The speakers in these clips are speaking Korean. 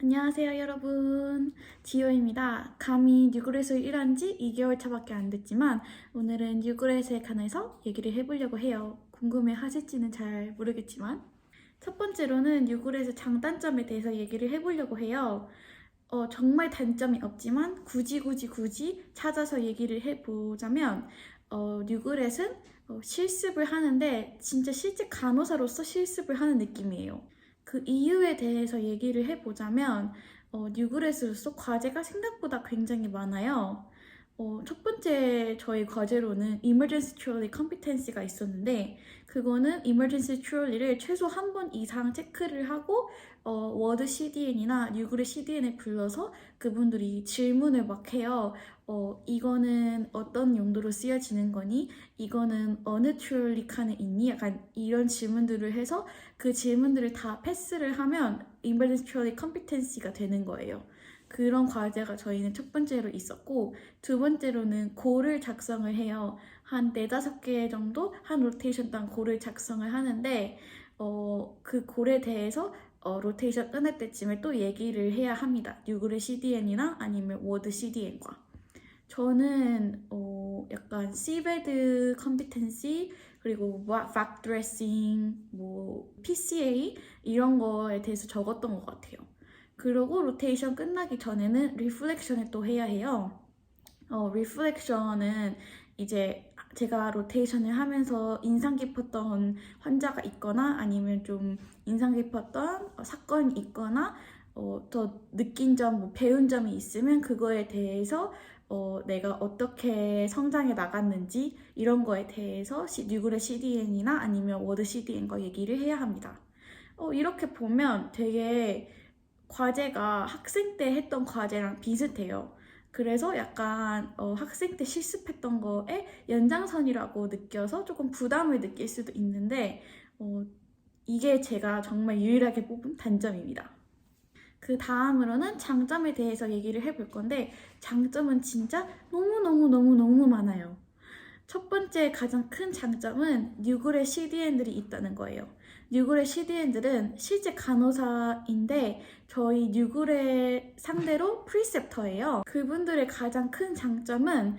안녕하세요 여러분, 지효입니다. 감히 뉴그렛을 일한 지 2개월 차밖에 안 됐지만 오늘은 뉴그렛에 관해서 얘기를 해보려고 해요. 궁금해 하실지는 잘 모르겠지만 첫 번째로는 뉴그렛의 장단점에 대해서 얘기를 해보려고 해요. 정말 단점이 없지만 굳이 찾아서 얘기를 해보자면 뉴그렛은 실습을 하는데 진짜 실제 간호사로서 실습을 하는 느낌이에요. 그 이유에 대해서 얘기를 해보자면 뉴그렛으로서 과제가 생각보다 굉장히 많아요. 첫 번째 저희 과제로는 Emergency Trolley Competency가 있었는데 그거는 Emergency Trolley를 최소 한 번 이상 체크를 하고 워드 CDN이나 뉴그렛 CDN에 불러서 그분들이 질문을 막 해요. 이거는 어떤 용도로 쓰여지는 거니? 이거는 어느 트롤리 칸에 있니? 약간 이런 질문들을 해서 그 질문들을 다 패스를 하면 Emergency Trolley Competency가 되는 거예요. 그런 과제가 저희는 첫 번째로 있었고 두 번째로는 고를 작성을 해요. 한 4-5개 정도 한 로테이션당 고를 작성을 하는데 그 고에 대해서 로테이션 끝날 때쯤에 또 얘기를 해야 합니다. 뉴그렛 CDN이나 아니면 워드 CDN과. 저는 약간 Cbed 컴피텐시 그리고 박 드레싱, 뭐 PCA 이런 거에 대해서 적었던 것 같아요. 그리고 로테이션 끝나기 전에는 리플렉션을 또 해야 해요. 리플렉션은 이제 제가 로테이션을 하면서 인상 깊었던 환자가 있거나 아니면 좀 인상 깊었던 사건이 있거나 더 느낀 점, 뭐 배운 점이 있으면 그거에 대해서 내가 어떻게 성장해 나갔는지 이런 거에 대해서 뉴그렛 CDN이나 아니면 워드 CDN과 얘기를 해야 합니다. 이렇게 보면 되게 과제가 학생 때 했던 과제랑 비슷해요. 그래서 약간 학생 때 실습했던 거에 연장선이라고 느껴서 조금 부담을 느낄 수도 있는데 이게 제가 정말 유일하게 뽑은 단점입니다. 그 다음으로는 장점에 대해서 얘기를 해볼 건데 장점은 진짜 너무너무 많아요. 첫 번째 가장 큰 장점은 뉴그렛 CDN들이 있다는 거예요. 뉴그렛 CDN들은 실제 간호사인데 저희 뉴그렛 상대로 프리셉터예요. 그분들의 가장 큰 장점은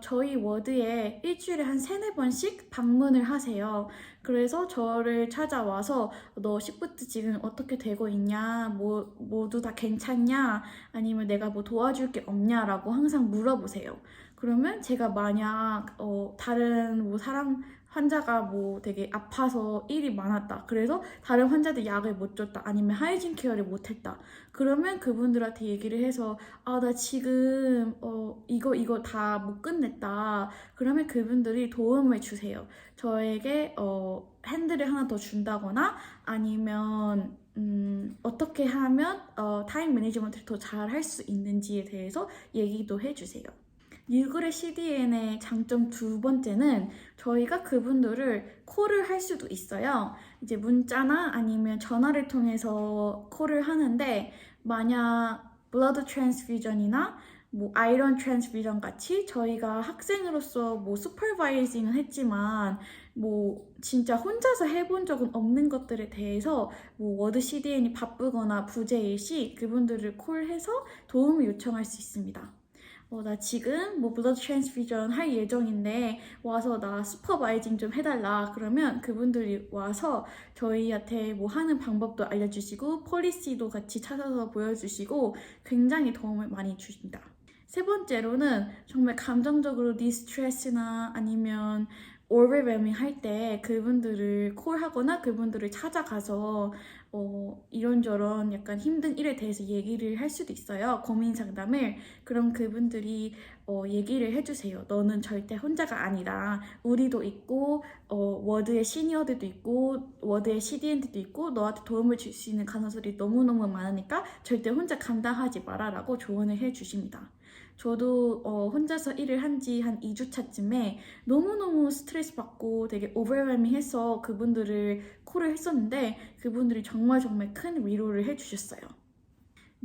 저희 워드에 일주일에 한 3-4번씩 방문을 하세요. 그래서 저를 찾아와서 너 시프트 지금 어떻게 되고 있냐, 뭐 모두 다 괜찮냐, 아니면 내가 뭐 도와줄 게 없냐라고 항상 물어보세요. 그러면 제가 만약 다른 뭐 사람 환자가 뭐 되게 아파서 일이 많았다. 그래서 다른 환자들 약을 못 줬다. 아니면 하이진 케어를 못 했다. 그러면 그분들한테 얘기를 해서 나 지금 이거 다 못 끝냈다. 그러면 그분들이 도움을 주세요. 저에게 핸들을 하나 더 준다거나 아니면 어떻게 하면 타임 매니지먼트를 더 잘 할 수 있는지에 대해서 얘기도 해주세요. 뉴그렛 CDN의 장점 두 번째는 저희가 그분들을 콜을 할 수도 있어요. 이제 문자나 아니면 전화를 통해서 콜을 하는데 만약 블러드 트랜스퓨전이나 뭐 아이런 트랜스퓨전 같이 저희가 학생으로서 뭐 슈퍼바이징은 했지만 뭐 진짜 혼자서 해본 적은 없는 것들에 대해서 뭐 워드 CDN이 바쁘거나 부재일 시 그분들을 콜해서 도움을 요청할 수 있습니다. 나 지금 뭐 블러드 트랜스퓨전 할 예정인데 와서 나 슈퍼바이징 좀 해달라. 그러면 그분들이 와서 저희한테 뭐 하는 방법도 알려주시고 폴리시도 같이 찾아서 보여주시고 굉장히 도움을 많이 주십니다. 세 번째로는 정말 감정적으로 디스트레스나 아니면 overwhelming 할 때 그분들을 콜하거나 그분들을 찾아가서 이런저런 약간 힘든 일에 대해서 얘기를 할 수도 있어요. 고민 상담을. 그럼 그분들이 얘기를 해주세요. 너는 절대 혼자가 아니다. 우리도 있고 워드의 시니어들도 있고 워드의 CDN들도 있고 너한테 도움을 줄 수 있는 간호사들이 너무너무 많으니까 절대 혼자 감당하지 마라 라고 조언을 해주십니다. 저도 혼자서 일을 한 지 한 2주 차쯤에 너무너무 스트레스 받고 되게 오버웰밍 해서 그분들을 콜을 했었는데 그분들이 정말 큰 위로를 해주셨어요.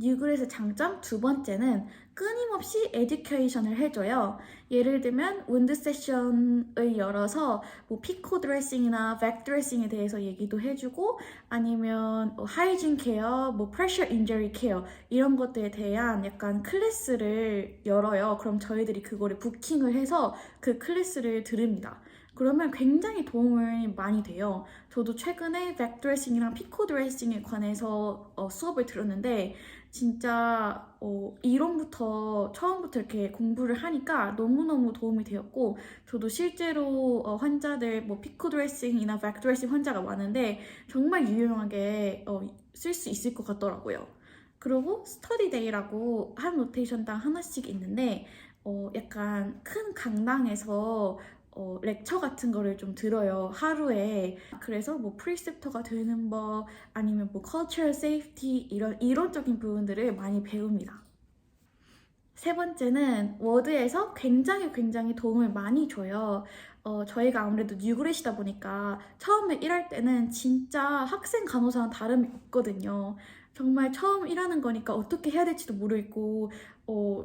뉴그렛의 장점 두 번째는 끊임없이 에듀케이션을 해줘요. 예를 들면 운드 세션을 열어서 뭐 피코 드레싱이나 백 드레싱에 대해서 얘기도 해주고 아니면 하이진 케어, 뭐 프레셔 인저리 케어 이런 것들에 대한 약간 클래스를 열어요. 그럼 저희들이 그거를 부킹을 해서 그 클래스를 들읍니다. 그러면 굉장히 도움이 많이 돼요. 저도 최근에 백 드레싱이랑 피코 드레싱에 관해서 수업을 들었는데 진짜 이론부터 처음부터 이렇게 공부를 하니까 너무너무 도움이 되었고 저도 실제로 환자들 뭐 피코 드레싱이나 백 드레싱 환자가 많은데 정말 유용하게 쓸 수 있을 것 같더라고요. 그리고 스터디 데이라고 한 로테이션당 하나씩 있는데 약간 큰 강당에서 렉처 같은 거를 좀 들어요, 하루에. 그래서 뭐 프리셉터가 되는 법 아니면 뭐 cultural safety 이런 이론적인 부분들을 많이 배웁니다. 세 번째는 워드에서 굉장히 도움을 많이 줘요. 저희가 아무래도 뉴그렛이다 보니까 처음에 일할 때는 진짜 학생 간호사랑 다름이 없거든요. 정말 처음 일하는 거니까 어떻게 해야 될지도 모르겠고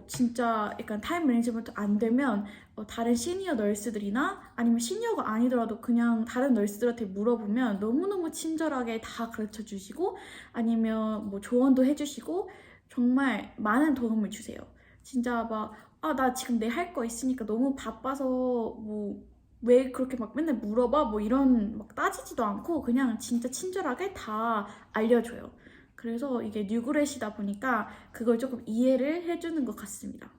진짜 약간 타임 매니지먼트 안 되면 다른 시니어 널스들이나 아니면 시니어가 아니더라도 그냥 다른 널스들한테 물어보면 너무너무 친절하게 다 가르쳐 주시고 아니면 뭐 조언도 해주시고 정말 많은 도움을 주세요. 진짜 막, 나 지금 내 할 거 있으니까 너무 바빠서 뭐, 왜 그렇게 막 맨날 물어봐? 뭐 이런 막 따지지도 않고 그냥 진짜 친절하게 다 알려줘요. 그래서 이게 뉴그렛이다 보니까 그걸 조금 이해를 해주는 것 같습니다.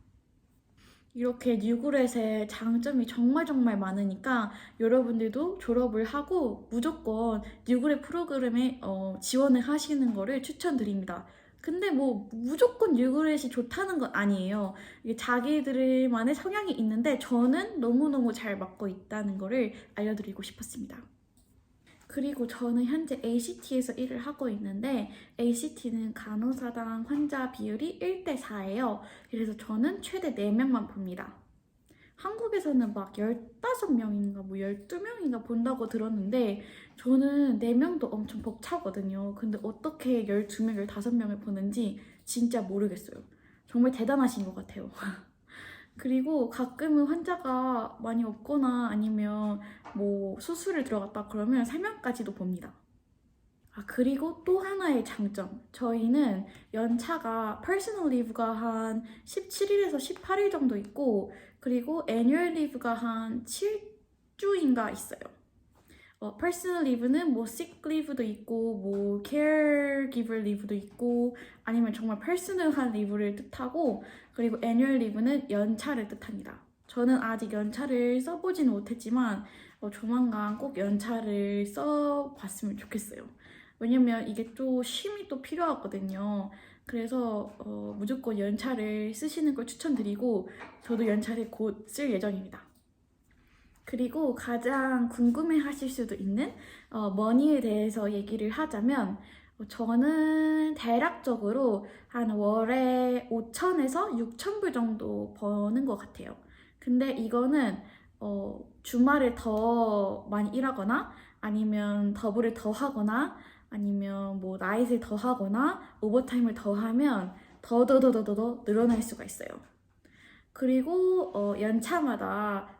이렇게 뉴그렛의 장점이 정말 많으니까 여러분들도 졸업을 하고 무조건 뉴그렛 프로그램에 지원을 하시는 거를 추천드립니다. 근데 뭐 무조건 뉴그렛이 좋다는 건 아니에요. 이게 자기들만의 성향이 있는데 저는 너무너무 잘 맞고 있다는 거를 알려드리고 싶었습니다. 그리고 저는 현재 ACT에서 일을 하고 있는데 ACT는 간호사당 환자 비율이 1대4예요. 그래서 저는 최대 4명만 봅니다. 한국에서는 막 15명인가 뭐 12명인가 본다고 들었는데 저는 4명도 엄청 벅차거든요. 근데 어떻게 12명, 15명을 보는지 진짜 모르겠어요. 정말 대단하신 것 같아요. 그리고 가끔은 환자가 많이 없거나 아니면 뭐 수술을 들어갔다 그러면 3명까지도 봅니다. 그리고 또 하나의 장점. 저희는 연차가 퍼스널 리브가 한 17일에서 18일 정도 있고 그리고 애뉴얼 리브가 한 7주인가 있어요. 퍼스널 리브는 뭐 sick 리브도 있고 뭐 caregiver 리브도 있고 아니면 정말 퍼스널한 리브를 뜻하고 그리고 애뉴얼 리브는 연차를 뜻합니다. 저는 아직 연차를 써보지는 못했지만 조만간 꼭 연차를 써봤으면 좋겠어요. 왜냐면 이게 또 쉼이 또 필요하거든요. 그래서 무조건 연차를 쓰시는 걸 추천드리고 저도 연차를 곧 쓸 예정입니다. 그리고 가장 궁금해 하실 수도 있는 머니에 대해서 얘기를 하자면 저는 대략적으로 한 월에 5천에서 6천 불 정도 버는 것 같아요. 근데 이거는 주말을 더 많이 일하거나 아니면 더블을 더 하거나 아니면 뭐 나잇을 더 하거나 오버타임을 더 하면 더더더더더 늘어날 수가 있어요. 그리고 연차마다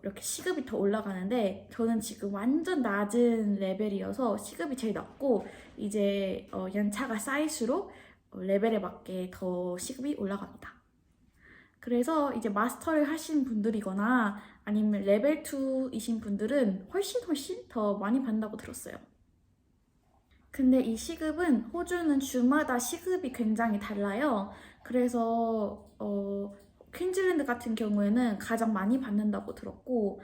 이렇게 시급이 더 올라가는데 저는 지금 완전 낮은 레벨이어서 시급이 제일 낮고 이제 연차가 쌓일수록 레벨에 맞게 더 시급이 올라갑니다. 그래서 이제 마스터를 하신 분들이거나 아니면 레벨 2이신 분들은 훨씬 더 많이 받는다고 들었어요. 근데 이 시급은 호주는 주마다 시급이 굉장히 달라요. 그래서 퀸즐랜드 같은 경우에는 가장 많이 받는다고 들었고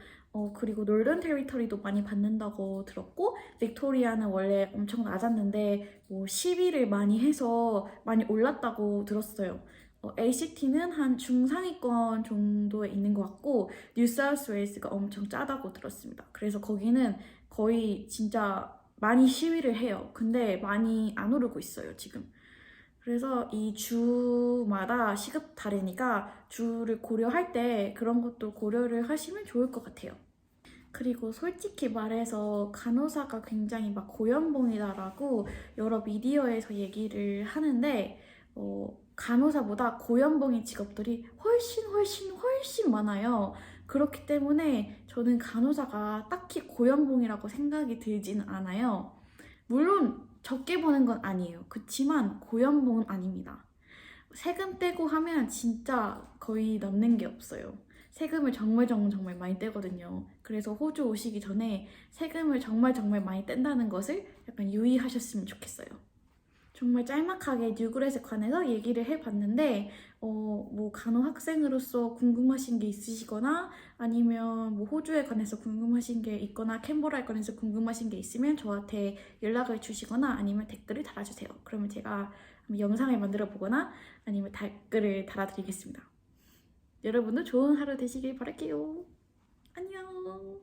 그리고 놀던 테리터리도 많이 받는다고 들었고 빅토리아는 원래 엄청 낮았는데 뭐 시비를 많이 해서 많이 올랐다고 들었어요. ACT는 한 중상위권 정도에 있는 것 같고 뉴사우스웨일스가 엄청 짜다고 들었습니다. 그래서 거기는 거의 진짜 많이 시위를 해요. 근데 많이 안 오르고 있어요, 지금. 그래서 이 주마다 시급 다르니까 주를 고려할 때 그런 것도 고려를 하시면 좋을 것 같아요. 그리고 솔직히 말해서 간호사가 굉장히 막 고연봉이다라고 여러 미디어에서 얘기를 하는데 간호사보다 고연봉인 직업들이 훨씬 많아요. 그렇기 때문에 저는 간호사가 딱히 고연봉이라고 생각이 들지는 않아요. 물론 적게 버는 건 아니에요. 그치만 고연봉은 아닙니다. 세금 떼고 하면 진짜 거의 남는 게 없어요. 세금을 정말 많이 떼거든요. 그래서 호주 오시기 전에 세금을 정말 많이 뗀다는 것을 약간 유의하셨으면 좋겠어요. 정말 짤막하게 뉴그렛에 관해서 얘기를 해봤는데 뭐 간호 학생으로서 궁금하신 게 있으시거나 아니면 뭐 호주에 관해서 궁금하신 게 있거나 캔버라에 관해서 궁금하신 게 있으면 저한테 연락을 주시거나 아니면 댓글을 달아주세요. 그러면 제가 영상을 만들어 보거나 아니면 댓글을 달아드리겠습니다. 여러분도 좋은 하루 되시길 바랄게요. 안녕.